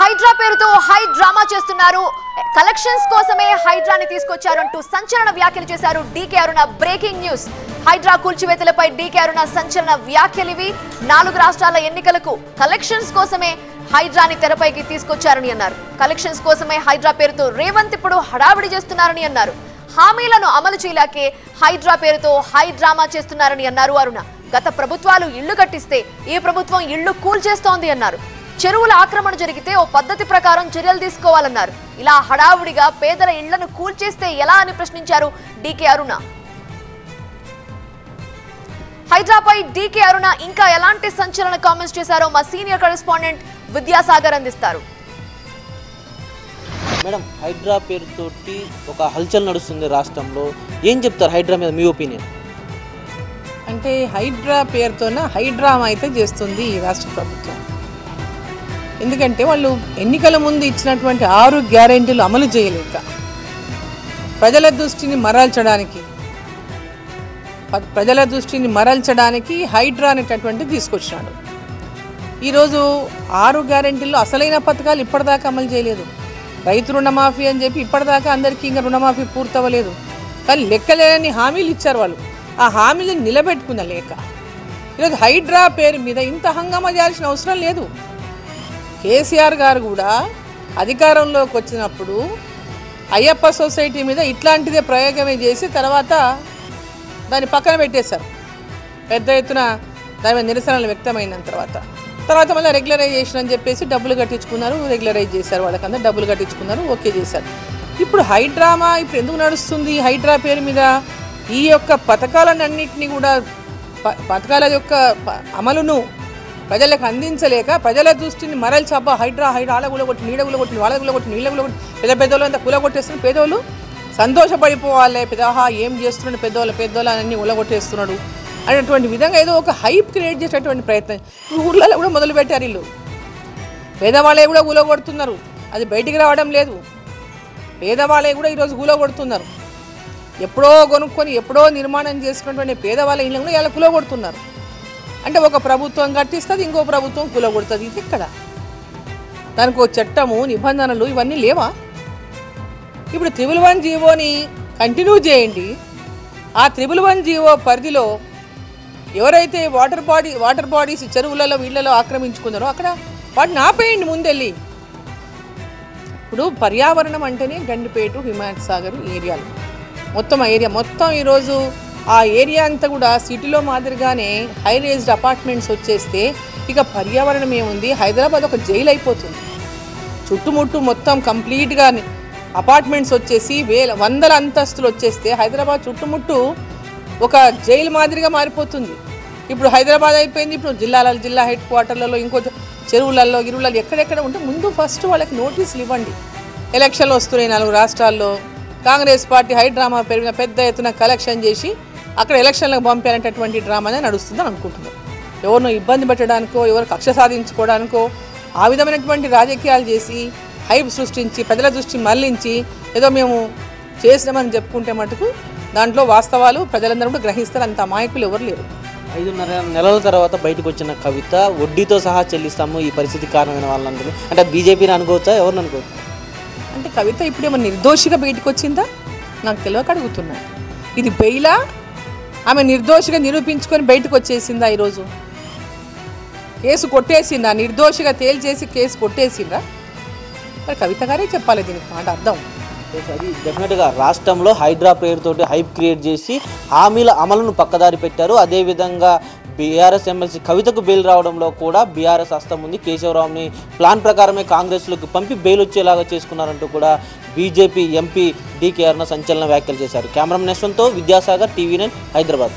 హైడ్రా పేరుతో high drama చేస్తున్నారు. Collections కోసమే హైడ్రాని తీసుకొచ్చారంటూ సంచలన వ్యాఖ్యలు చేశారు డీకే అరుణ. Breaking news. హైడ్రా కూల్చివేతలపై డీకే అరుణ సంచలన వ్యాఖ్యలివి. 4 రాష్ట్రాల ఎన్నికలకు కలెక్షన్స్ కోసమే హైడ్రాని తెరపైకి తీసుకొచ్చారని అన్నారు. కలెక్షన్స్ కోసమే హైడ్రా పేరుతో రేవంత్ ఇప్పుడు హడావిడి చేస్తున్నారని అన్నారు. హామీలను అమలు చేయలేకే హైడ్రా పేరుతో హై డ్రామా చేస్తున్నారని అన్నారు అరుణ. గత ప్రభుత్వాలు ఇళ్లు కట్టిస్తే ఈ ప్రభుత్వం ఇళ్లు కూల్చేస్తోంది అన్నారు. చెరువుల ఆక్రమణ జరిగితే ఓ పద్ధతి ప్రకారం చర్యలు తీసుకోవాలన్నారు. ఇలా హడావుడిగా పేదల ఇళ్లను కూల్చేస్తే ఎలా అని ప్రశ్నించారు డీకే అరుణ. హైడ్రాపై డీకే అరుణ ఇంకా ఎలాంటి సంచలన కామెంట్స్ చేశారో మా సీనియర్ కరెస్పాండెంట్ విద్యాసాగర్ అందిస్తారు. మేడం, హైడ్రా పేరుతోటి ఒక హల్చల్ నడుస్తుంది రాష్ట్రంలో. ఏం చెప్తారు హైడ్రా మీద మీ ఒపీనియన్? అంటే హైడ్రా పేరుతోన హైడ్రామా అయితే చేస్తుంది ఈ రాష్ట్ర ప్రభుత్వం. ఎందుకంటే వాళ్ళు ఎన్నికల ముందు ఇచ్చినటువంటి 6 గ్యారెంటీలు అమలు చేయలేక ప్రజల దృష్టిని మరల్చడానికి హైడ్రా అనేటటువంటి తీసుకొచ్చినాడు. ఈరోజు 6 గ్యారెంటీల్లో అసలైన పథకాలు ఇప్పటిదాకా అమలు చేయలేదు. రైతు రుణమాఫీ అని చెప్పి ఇప్పటిదాకా అందరికీ ఇంకా రుణమాఫీ పూర్తవ్వలేదు. కానీ లెక్కలేని హామీలు ఇచ్చారు వాళ్ళు. ఆ హామీలను నిలబెట్టుకున్న లేక ఈరోజు హైడ్రా పేరు మీద ఇంత హంగామా చేయాల్సిన అవసరం లేదు. కేసీఆర్ గారు కూడా అధికారంలోకి వచ్చినప్పుడు అయ్యప్ప సొసైటీ మీద ఇట్లాంటిదే ప్రయోగమే చేసి తర్వాత దాన్ని పక్కన పెట్టేశారు. పెద్ద ఎత్తున దాని మీద నిరసనలు వ్యక్తమైన తర్వాత మళ్ళీ రెగ్యులరైజేషన్ అని చెప్పేసి డబ్బులు కట్టించుకున్నారు, రెగ్యులరైజ్ చేశారు. వాళ్ళకంతా డబ్బులు కట్టించుకున్నారు, ఓకే చేశారు. ఇప్పుడు హైడ్రామా ఇప్పుడు ఎందుకు నడుస్తుంది? హైడ్రా పేరు మీద ఈ యొక్క పథకాలన్నింటినీ కూడా పథకాల యొక్క అమలును ప్రజలకు అందించలేక ప్రజల దృష్టిని మరల్చి అబ్బా హైడ్రా ఆడ కూలగొట్టి నీడ కూలగొట్టి వాళ్ళ కూలగొట్టి నీళ్ళ కూలగొట్టి పెద్దోళ్ళు అంతా కూలగొట్టేస్తున్న పేదోళ్ళు సంతోషపడిపోవాలి. ఏం చేస్తున్నాడు పెద్దోళ్ళు అన్నీ కూలగొట్టేస్తున్నాడు అనేటువంటి విధంగా ఏదో ఒక హైప్ క్రియేట్ చేసేటువంటి ప్రయత్నం ఊర్లలో కూడా మొదలుపెట్టారు. వీళ్ళు పేదవాళ్ళే కూడా కూలగొడుతున్నారు, అది బయటికి రావడం లేదు. పేదవాళ్ళే కూడా ఈరోజు కూలగొడుతున్నారు. ఎప్పుడో కొనుక్కొని ఎప్పుడో నిర్మాణం చేసుకున్నటువంటి పేదవాళ్ళ ఇళ్ళను కూడా ఇలా కూలగొడుతున్నారు. అంటే ఒక ప్రభుత్వం కట్టిస్తుంది, ఇంకో ప్రభుత్వం కూలగొడుతుంది. ఇది ఇక్కడ దానికి ఒక చట్టము, నిబంధనలు ఇవన్నీ లేవా? ఇప్పుడు 111 జీవోని కంటిన్యూ చేయండి. ఆ 111 జీవో పరిధిలో ఎవరైతే వాటర్ బాడీస్ చెరువులలో వీళ్ళలో ఆక్రమించుకున్నారో అక్కడ వాటిని ఆపేయండి ముందెళ్ళి. ఇప్పుడు పర్యావరణం అంటేనే గండిపేట, హిమాయత్ సాగర్ ఏరియాలు మొత్తం ఈరోజు ఆ ఏరియా అంతా కూడా సిటీలో మాదిరిగానే హై రేజ్డ్ అపార్ట్మెంట్స్ వచ్చేస్తే ఇక పర్యావరణం ఏముంది? హైదరాబాద్ ఒక జైలు అయిపోతుంది. చుట్టుముట్టు మొత్తం కంప్లీట్గా అపార్ట్మెంట్స్ వచ్చేసి వందల అంతస్తులు వచ్చేస్తే హైదరాబాద్ చుట్టుముట్టు ఒక జైలు మాదిరిగా మారిపోతుంది. ఇప్పుడు హైదరాబాద్ అయిపోయింది. ఇప్పుడు జిల్లా హెడ్ క్వార్టర్లలో ఇంకో చెరువులలో గిరువులలో ఎక్కడెక్కడ ఉంటే ముందు ఫస్ట్ వాళ్ళకి నోటీసులు ఇవ్వండి. ఎలక్షన్లు వస్తున్నాయి 4 రాష్ట్రాల్లో. కాంగ్రెస్ పార్టీ హైడ్రామా పేరు మీద పెద్ద ఎత్తున కలెక్షన్ చేసి అక్కడ ఎలక్షన్లకు పంపారనేటటువంటి డ్రామానే నడుస్తుందని అనుకుంటున్నారు. ఎవరినో ఇబ్బంది పెట్టడానికో ఎవరు కక్ష సాధించుకోవడానికో ఆ విధమైనటువంటి రాజకీయాలు చేసి హైప్ సృష్టించి ప్రజల దృష్టి మళ్లించి ఏదో మేము చేసినామని చెప్పుకుంటే మటుకు దాంట్లో వాస్తవాలు ప్రజలందరూ కూడా గ్రహిస్తారు. అంత అమాయకులు ఎవరు లేరు. 5.5 నెలల తర్వాత బయటకు వచ్చిన కవిత వడ్డీతో సహా చెల్లిస్తాము ఈ పరిస్థితి కారణమైన వాళ్ళందరూ అంటే బీజేపీని అనుకోవచ్చా, ఎవరిని అనుకోవచ్చు? అంటే కవిత ఇప్పుడు ఏమో నిర్దోషిగా బయటకు వచ్చిందా నాకు తెలియక అడుగుతున్నా. ఇది బెయిలా? ఆమె నిర్దోషిగా నిరూపించుకొని బయటకు వచ్చేసిందా? ఈరోజు కేసు కొట్టేసిందా? నిర్దోషిగా తేల్చేసి కేసు కొట్టేసిందా? మరి కవిత గారే చెప్పాలి దీనికి మాట అర్థం. అది డెఫినెట్గా రాష్ట్రంలో హైడ్రా పేరుతోటి హైప్ క్రియేట్ చేసి హామీల అమలును పక్కదారి పెట్టారు. అదేవిధంగా బీఆర్ఎస్ ఎమ్మెల్సీ కవితకు బెయిల్ రావడంలో కూడా బీఆర్ఎస్ హస్తం ఉంది. కేశవరావుని ప్లాన్ ప్రకారమే కాంగ్రెస్లోకి పంపి బెయిల్ వచ్చేలాగా చేసుకున్నారంటూ కూడా బీజేపీ ఎంపీ డీకే అరుణ సంచలన వ్యాఖ్యలు చేశారు. కెమెరామెన్ యశ్వంత్తో విద్యాసాగర్, TV9 హైదరాబాద్.